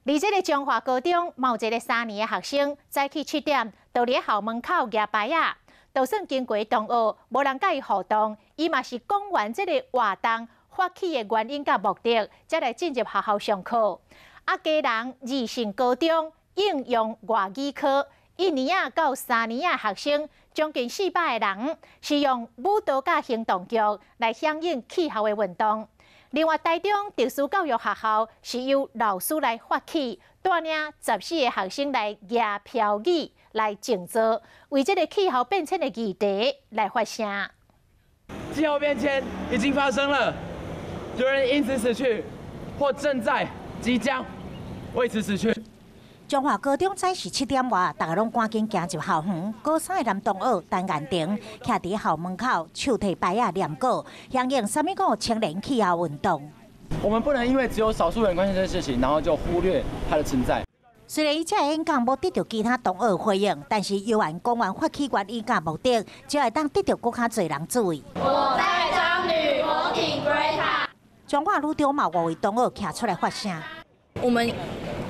而这个中华高中某一个3年的学生，早起7点到伫校门口举牌啊，就算经过同学，无人甲伊互动，伊嘛是讲完这个活动发起的原因甲目的，才来进入学校上课。啊，家人二性高中应用外语科1年到3年的学生，将近400个人，是用舞蹈甲行动剧来响应气候的运动。另外，台中特殊教育学校是由老师来发起，带领14个学生来举飘语来静坐，为这个气候变迁的议题来发声。气候变迁已经发生了，有人因此死去，或正在、即将为此死去。中华高中早时7点外，大家拢赶紧行入校园。高3的男同学陈彦廷徛伫校门口，手提牌啊念稿，响应3米5青年气候运动。我们不能因为只有少数人关心这件事情，然后就忽略它的存在。虽然伊这演讲无得到其他同学回应，但是由完讲完发起原因甲目的，就会当得到更较侪人注意。我在彰女，我挺 Greta。中华女中嘛5位同学徛出来发声。我们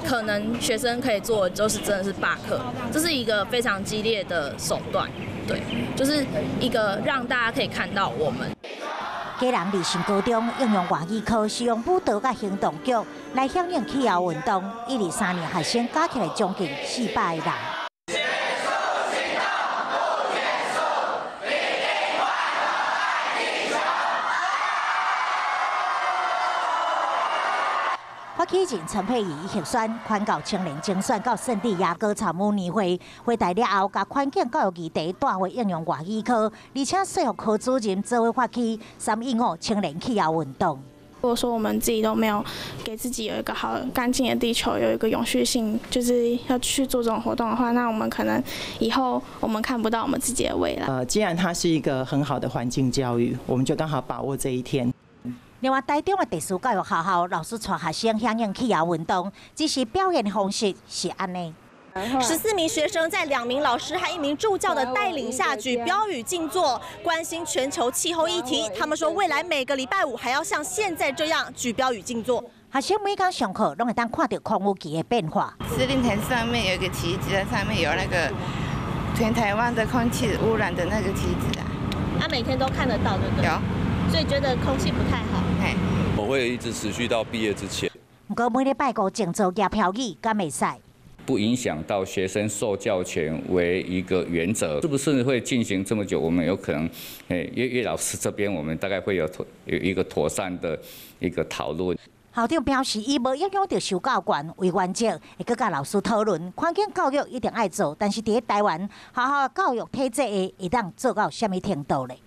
可能学生可以做的就是真的是罢课，这是一个非常激烈的手段，对，就是一个让大家可以看到我们。家人二性高中应用外语科是用舞蹈甲行动剧来响应气候运动，1、2、3年学生加起来将近400个人。发起人陈佩仪协选环教青年精选到圣地亚哥草木年会，回台了后，甲环境教育议题带回应用外语科，而且说服科主任做伙发起315青年气候运动。如果说我们自己都没有给自己有一个好干净的地球，有一个永续性，就是要去做这种活动的话，那我们可能以后我们看不到我们自己的未来。既然它是一个很好的环境教育，我们就刚好把握这一天。另外，台中的特殊教育学校老师带学生响应气候运动，只是表演方式是安尼。 14名学生在2名老师和1名助教的带领下举标语静坐，关心全球气候议题。他们说，未来每个礼拜5还要像现在这样举标语静坐。学生每天上课，拢会当看到空污机的变化。司令台上面有一个旗子，在上面有那个全台湾的空气污染的那个旗子啊。每天都看得到，对不对？有。所以觉得空气不太好。我会一直持续到毕业之前。不过每礼拜5静坐举标语，敢袂使。 不影响到学生受教权为一个原则，是不是会进行这么久？我们有可能，叶老师这边我们大概会有一个妥善的一个讨论。校长表示，伊无影响到受教权为原则，会佮老师讨论。环境教育一定爱做，但是伫台湾学校教育体制会当做到什么程度咧？